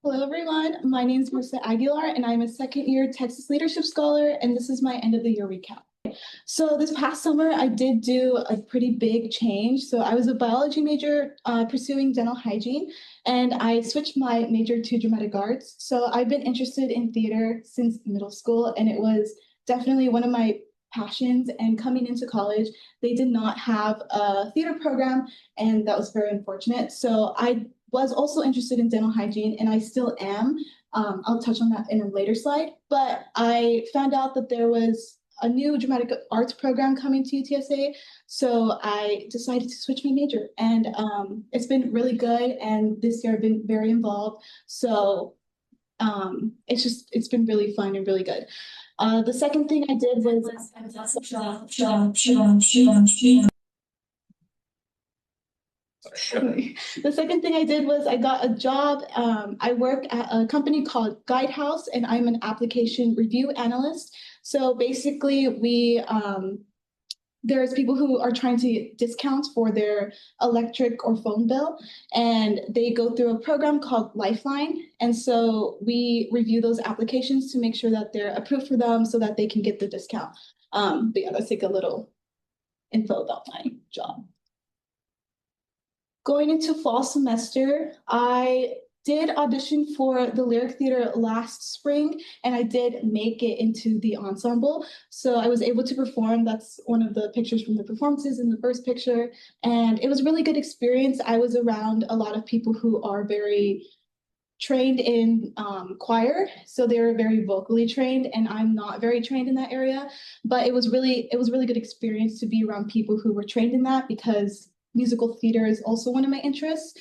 Hello, everyone. My name is Marissa Aguilar, and I'm a second-year Texas Leadership Scholar, and this is my end-of-the-year recap. So this past summer, I did do a pretty big change. So I was a biology major pursuing dental hygiene, and I switched my major to dramatic arts. So I've been interested in theater since middle school, and it was definitely one of my passions. And coming into college, they did not have a theater program, and that was very unfortunate. So I was also interested in dental hygiene, and I still am. I'll touch on that in a later slide, but I found out that there was a new dramatic arts program coming to UTSA. So I decided to switch my major, and it's been really good. And this year I've been very involved. So it's been really fun and really good. The second thing I did was the second thing I did was I got a job. I work at a company called Guidehouse, and I'm an application review analyst. So basically, there's people who are trying to get discounts for their electric or phone bill, and they go through a program called Lifeline. And so we review those applications to make sure that they're approved for them so that they can get the discount. But yeah, that's like a little info about my job. Going into fall semester, I did audition for the Lyric Theater last spring, and I did make it into the ensemble. So I was able to perform. That's one of the pictures from the performances in the first picture. And it was a really good experience. I was around a lot of people who are very trained in choir, so they were very vocally trained, and I'm not very trained in that area. But it was really good experience to be around people who were trained in that, because musical theater is also one of my interests.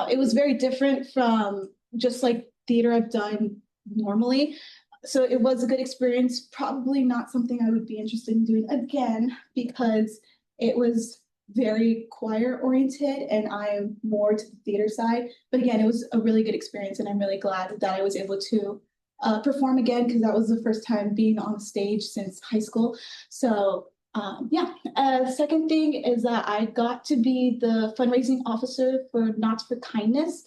It was very different from just like theater I've done normally. So it was a good experience. Probably not something I would be interested in doing again, because it was very choir oriented and I'm more to the theater side. But again, it was a really good experience, and I'm really glad that I was able to perform again, because that was the first time being on stage since high school. So yeah. Second thing is that I got to be the fundraising officer for Knots for Kindness.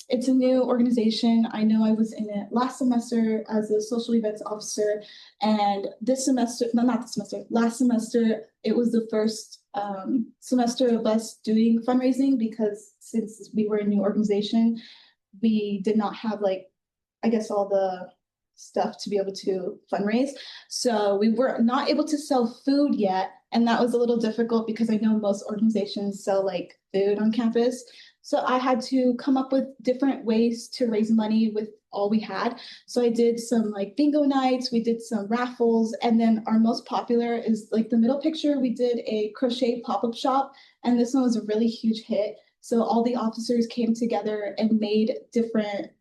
It's a new organization. I know I was in it last semester as a social events officer, and this semester, no, not this semester, last semester, it was the first semester of us doing fundraising, because since we were a new organization, we did not have, like, I guess, all the stuff to be able to fundraise. So we were not able to sell food yet. And that was a little difficult, because I know most organizations sell like food on campus. So I had to come up with different ways to raise money with all we had. So I did some like bingo nights, we did some raffles, and then our most popular is like the middle picture. We did a crochet pop-up shop, and this one was a really huge hit. So all the officers came together and made different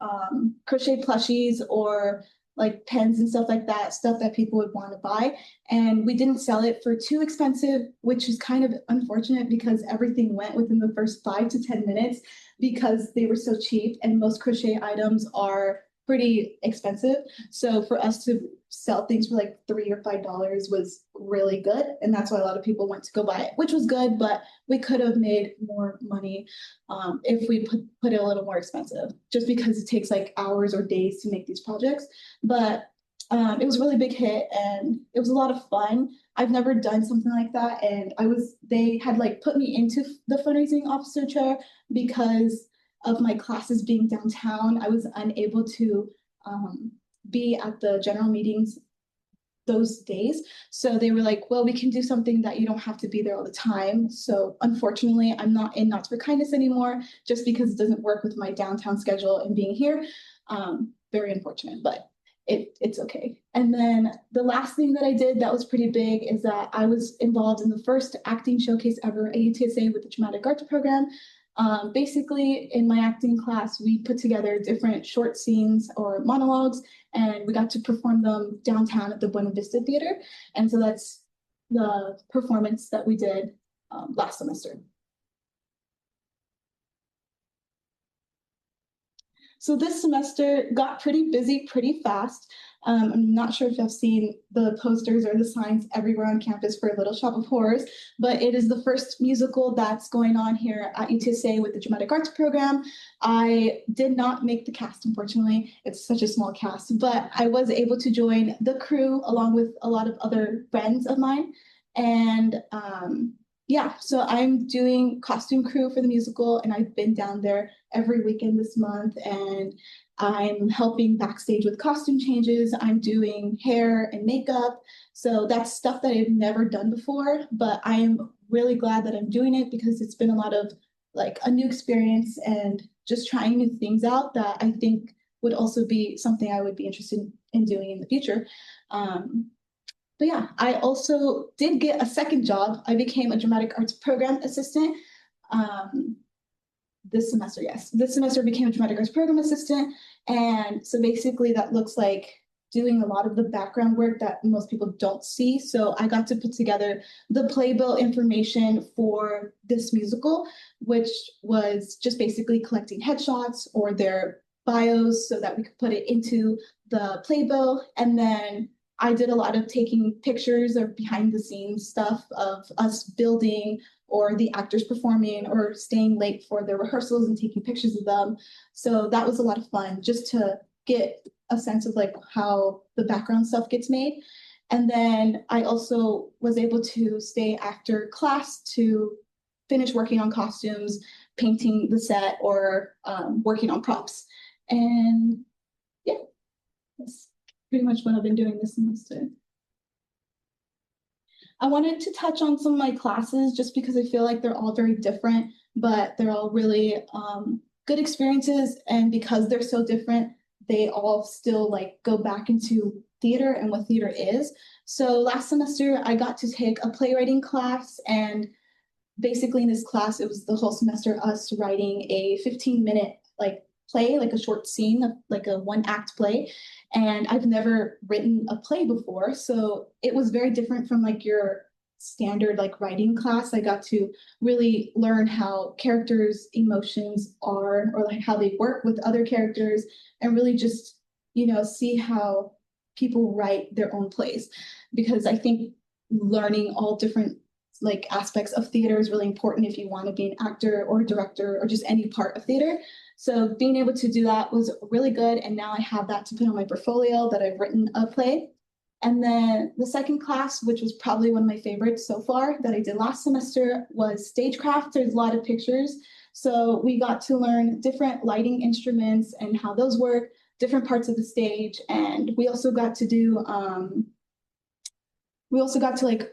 crochet plushies or like pens and stuff like that, stuff that people would want to buy. And we didn't sell it for too expensive, which is kind of unfortunate, because everything went within the first 5 to 10 minutes, because they were so cheap, and most crochet items are pretty expensive. So for us to sell things for like $3 or $5 was really good. And that's why a lot of people went to go buy it, which was good, but we could have made more money if we put it a little more expensive, just because it takes like hours or days to make these projects. But it was a really big hit, and it was a lot of fun. I've never done something like that. And they had like put me into the fundraising officer chair because of my classes being downtown. I was unable to be at the general meetings those days. So they were like, well, we can do something that you don't have to be there all the time. So unfortunately, I'm not in Knots for Kindness anymore, just because it doesn't work with my downtown schedule and being here. Very unfortunate, but it's okay. And then the last thing that I did that was pretty big is that I was involved in the first acting showcase ever at UTSA with the Dramatic Arts program. Basically, in my acting class, we put together different short scenes or monologues, and we got to perform them downtown at the Buena Vista Theater. And so that's the performance that we did last semester. So this semester got pretty busy pretty fast. I'm not sure if you've seen the posters or the signs everywhere on campus for Little Shop of Horrors, but it is the first musical that's going on here at UTSA with the Dramatic Arts program. I did not make the cast, unfortunately. It's such a small cast, but I was able to join the crew along with a lot of other friends of mine. And yeah, so I'm doing costume crew for the musical, and I've been down there every weekend this month, and I'm helping backstage with costume changes. I'm doing hair and makeup. So that's stuff that I've never done before, but I am really glad that I'm doing it because it's been a lot of like a new experience and just trying new things out that I think would also be something I would be interested in doing in the future. But yeah, I also did get a second job. I became a dramatic arts program assistant. Um, this semester, yes. This semester I became a dramatic arts program assistant. And so basically that looks like doing a lot of the background work that most people don't see. So I got to put together the playbill information for this musical, which was just basically collecting headshots or their bios so that we could put it into the playbill. And then I did a lot of taking pictures of behind the scenes stuff of us building or the actors performing or staying late for their rehearsals and taking pictures of them. So that was a lot of fun just to get a sense of like how the background stuff gets made. And then I also was able to stay after class to finish working on costumes, painting the set, or working on props. And yeah, that's pretty much what I've been doing this semester. I wanted to touch on some of my classes just because I feel like they're all very different, but they're all really good experiences. And because they're so different, they all still like go back into theater and what theater is. So last semester, I got to take a playwriting class, and basically in this class, it was the whole semester us writing a 15-minute like play, like a short scene of like a one-act play. And I've never written a play before, so it was very different from like your standard like writing class. I got to really learn how characters' emotions are, or like how they work with other characters, and really just, you know, see how people write their own plays. Because I think learning all different like aspects of theater is really important if you want to be an actor or director or just any part of theater. So being able to do that was really good. And now I have that to put on my portfolio that I've written a play. And then the second class, which was probably one of my favorites so far that I did last semester, was stagecraft. There's a lot of pictures. So we got to learn different lighting instruments and how those work, different parts of the stage. And we also got to do, like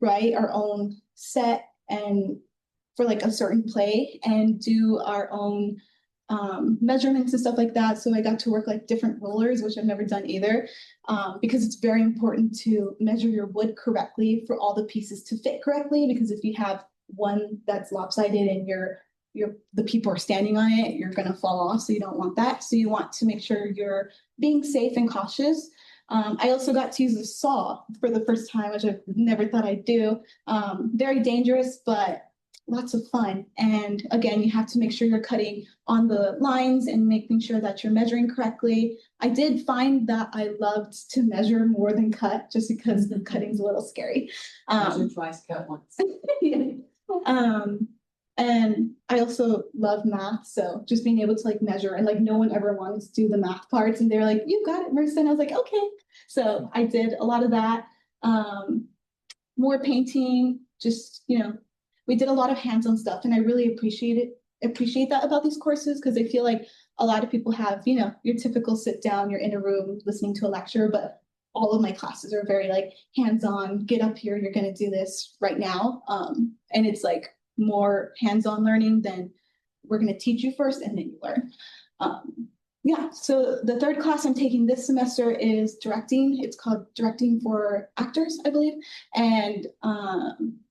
write our own set and for like a certain play and do our own measurements and stuff like that. So I got to work like different rollers, which I've never done either, because it's very important to measure your wood correctly for all the pieces to fit correctly. Because if you have one that's lopsided and the people are standing on it, you're gonna fall off. So you don't want that. So you want to make sure you're being safe and cautious. I also got to use a saw for the first time, which I never thought I'd do. Very dangerous, but lots of fun. And again, you have to make sure you're cutting on the lines and making sure that you're measuring correctly. I did find that I loved to measure more than cut just because the cutting's a little scary. Measure twice, cut once. Yeah. And I also love math. So just being able to like measure, and like no one ever wanted to do the math parts. And they're like, you got it, Marissa. And I was like, okay. So I did a lot of that. More painting, just, you know, we did a lot of hands-on stuff, and I really appreciate that about these courses, because I feel like a lot of people have, you know, your typical sit down, you're in a room listening to a lecture, but all of my classes are very like hands-on, get up here, you're going to do this right now. And it's like more hands-on learning than we're going to teach you first and then you learn. Yeah, so the third class I'm taking this semester is directing. It's called Directing for Actors, I believe. And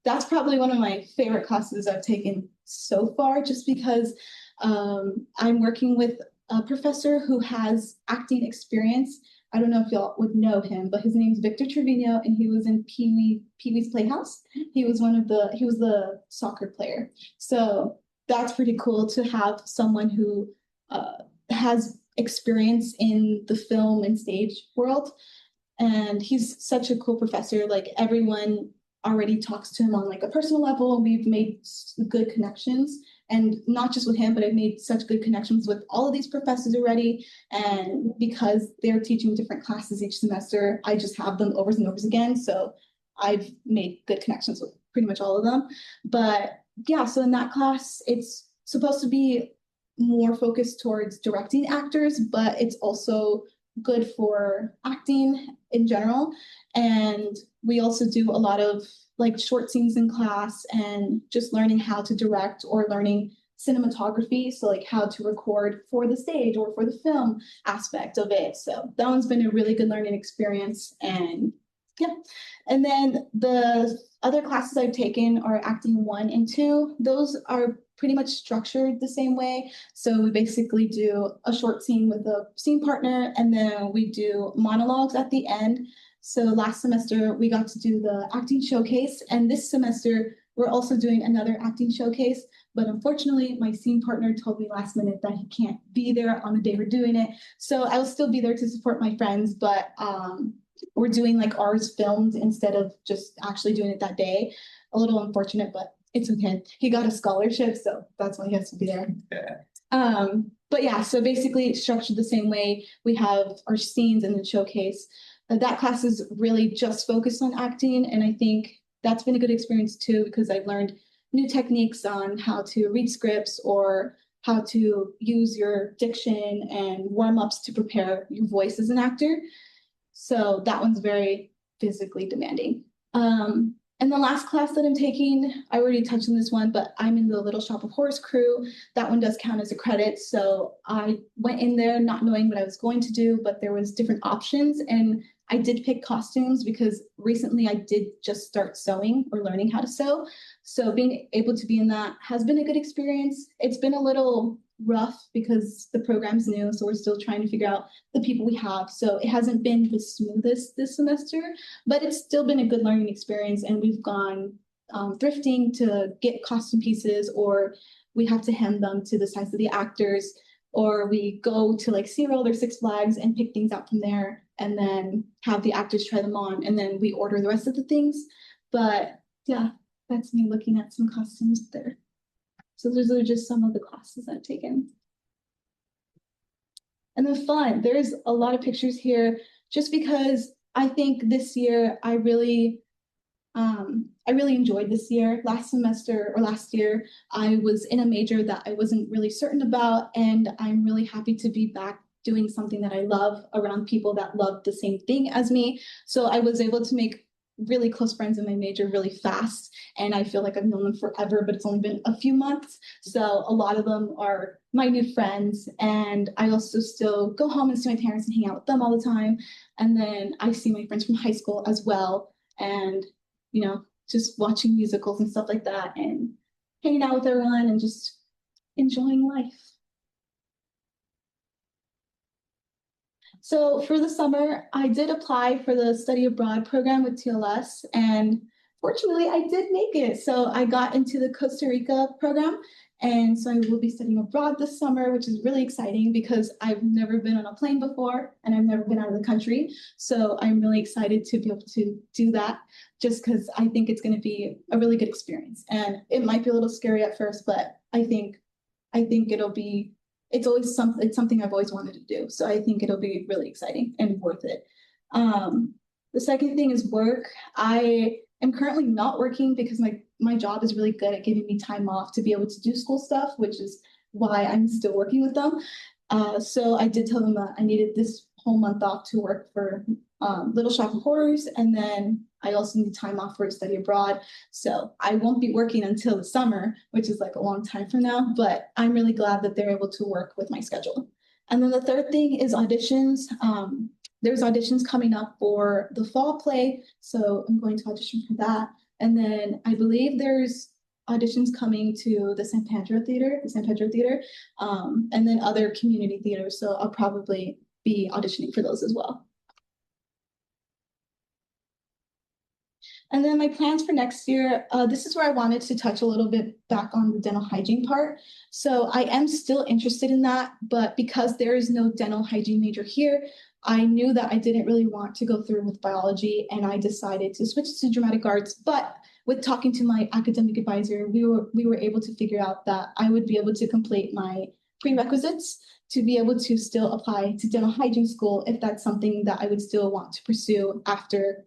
that's probably one of my favorite classes I've taken so far, just because I'm working with a professor who has acting experience. I don't know if y'all would know him, but his name's Victor Trevino, and he was in Pee-wee's Playhouse. He was the soccer player. So that's pretty cool to have someone who has experience in the film and stage world. And he's such a cool professor. Like everyone already talks to him on like a personal level. We've made good connections, and not just with him, but I've made such good connections with all of these professors already. And because they're teaching different classes each semester, I just have them over and over again. So I've made good connections with pretty much all of them. But yeah, so in that class, it's supposed to be more focused towards directing actors, but it's also good for acting in general. And we also do a lot of like short scenes in class and just learning how to direct or learning cinematography. So like how to record for the stage or for the film aspect of it. So that one's been a really good learning experience. And yeah. And then the other classes I've taken are acting 1 and 2. Those are pretty much structured the same way. So we basically do a short scene with a scene partner, and then we do monologues at the end. So last semester we got to do the acting showcase, and this semester we're also doing another acting showcase. But unfortunately, my scene partner told me last minute that he can't be there on the day we're doing it. So I will still be there to support my friends, but we're doing like ours filmed instead of just actually doing it that day. A little unfortunate, but it's okay. He got a scholarship, so that's why he has to be there. Yeah. But yeah, so basically structured the same way. We have our scenes and then showcase. That class is really just focused on acting, and I think that's been a good experience too, because I've learned new techniques on how to read scripts or how to use your diction and warm-ups to prepare your voice as an actor. So that one's very physically demanding. And the last class that I'm taking, I already touched on this one, but I'm in the Little Shop of Horrors crew. That one does count as a credit. So I went in there not knowing what I was going to do, but there was different options. And I did pick costumes because recently I did just start sewing or learning how to sew. So being able to be in that has been a good experience. It's been a little rough because the program's new, so we're still trying to figure out the people we have. So it hasn't been the smoothest this semester, but it's still been a good learning experience. And we've gone thrifting to get costume pieces, or we have to hem them to the size of the actors, or we go to like SeaWorld or Six Flags and pick things out from there and then have the actors try them on, and then we order the rest of the things. But yeah, that's me looking at some costumes there. So those are just some of the classes I've taken. And then fun, there's a lot of pictures here just because I think this year I really enjoyed this year. Last year, I was in a major that I wasn't really certain about, and I'm really happy to be back doing something that I love around people that love the same thing as me. So I was able to make really close friends in my major really fast, and I feel like I've known them forever, but it's only been a few months. So a lot of them are my new friends, and I also still go home and see my parents and hang out with them all the time. And then I see my friends from high school as well, and just watching musicals and stuff like that and hanging out with everyone and just enjoying life. So for the summer, I did apply for the study abroad program with TLS, and fortunately I did make it. So I got into the Costa Rica program, and so I will be studying abroad this summer, which is really exciting because I've never been on a plane before and I've never been out of the country. So I'm really excited to be able to do that just because I think it's going to be a really good experience. And it might be a little scary at first, but I think it's something I've always wanted to do. So I think it'll be really exciting and worth it. The second thing is work. I am currently not working because my job is really good at giving me time off to be able to do school stuff, which is why I'm still working with them. So I did tell them that I needed this whole month off to work for Little Shop of Horrors, and then I also need time off for a study abroad. So I won't be working until the summer, which is like a long time from now, but I'm really glad that they're able to work with my schedule. And then the third thing is auditions. There's auditions coming up for the fall play, so I'm going to audition for that. And then I believe there's auditions coming to the San Pedro Theater, and then other community theaters. So I'll probably be auditioning for those as well. And then my plans for next year, this is where I wanted to touch a little bit back on the dental hygiene part. So I am still interested in that, but because there is no dental hygiene major here, I knew that I didn't really want to go through with biology, and I decided to switch to dramatic arts. But with talking to my academic advisor, we were able to figure out that I would be able to complete my prerequisites to be able to still apply to dental hygiene school if that's something that I would still want to pursue after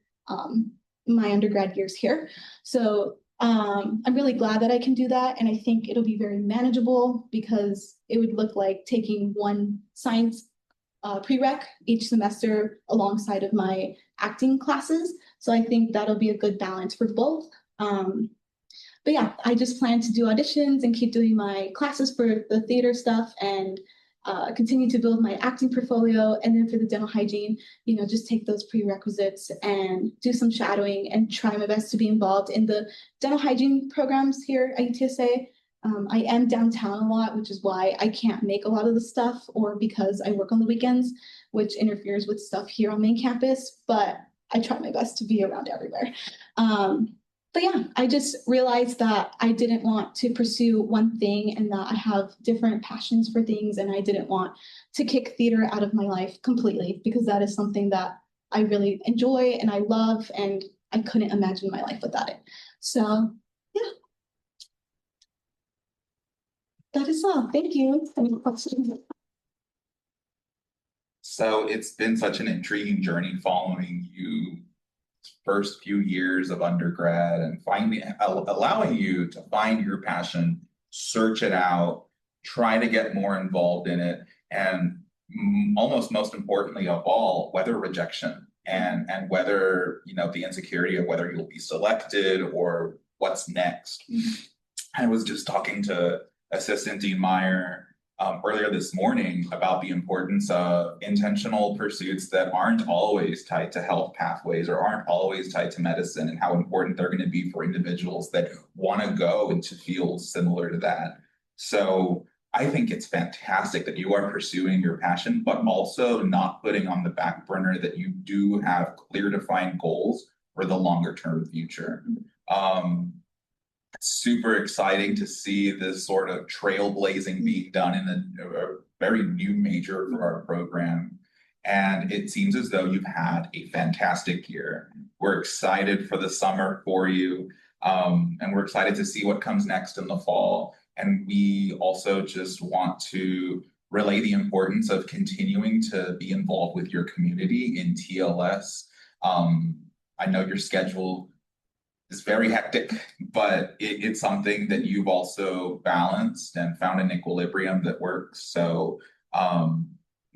my undergrad years here. So I'm really glad that I can do that. And I think it'll be very manageable because it would look like taking one science prereq each semester alongside of my acting classes. So I think that'll be a good balance for both. But yeah, I just plan to do auditions and keep doing my classes for the theater stuff and continue to build my acting portfolio. And then for the dental hygiene, just take those prerequisites and do some shadowing and try my best to be involved in the dental hygiene programs here at UTSA. I am downtown a lot, which is why I can't make a lot of the stuff, or because I work on the weekends, which interferes with stuff here on main campus, but I try my best to be around everywhere. But yeah, I just realized that I didn't want to pursue one thing and that I have different passions for things, and I didn't want to kick theater out of my life completely because that is something that I really enjoy and I love, and I couldn't imagine my life without it. So yeah, that is all. Thank you. Any questions? So it's been such an intriguing journey following you first few years of undergrad and allowing you to find your passion, search it out, try to get more involved in it, and almost most importantly of all, weather rejection and whether the insecurity of whether you'll be selected or what's next. I was just talking to Assistant Dean Meyer earlier this morning about the importance of intentional pursuits that aren't always tied to health pathways or aren't always tied to medicine, and how important they're going to be for individuals that want to go into fields similar to that. So I think it's fantastic that you are pursuing your passion, but also not putting on the back burner that you do have clear defined goals for the longer term future. Super exciting to see this sort of trailblazing being done in a very new major for our program. And it seems as though you've had a fantastic year. We're excited for the summer for you. And we're excited to see what comes next in the fall. And we also just want to relay the importance of continuing to be involved with your community in TLS. I know your schedule is very hectic, but it's something that you've also balanced and found an equilibrium that works. So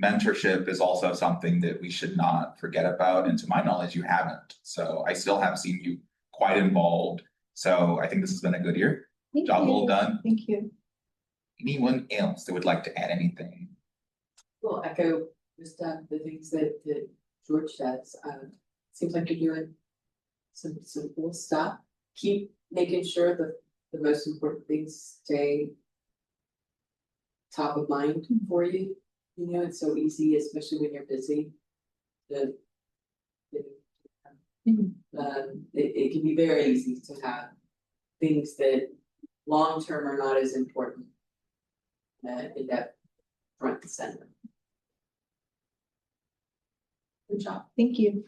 mentorship is also something that we should not forget about. And to my knowledge, you haven't. So I still have seen you quite involved. So I think this has been a good year. Job well done. Thank you. Anyone else that would like to add anything? Well, echo just the things that George says. Seems like you're doing some cool stuff. Keep making sure that the most important things stay top of mind for you. It's so easy, especially when you're busy. It can be very easy to have things that long term are not as important in that front and center. Good job. Thank you.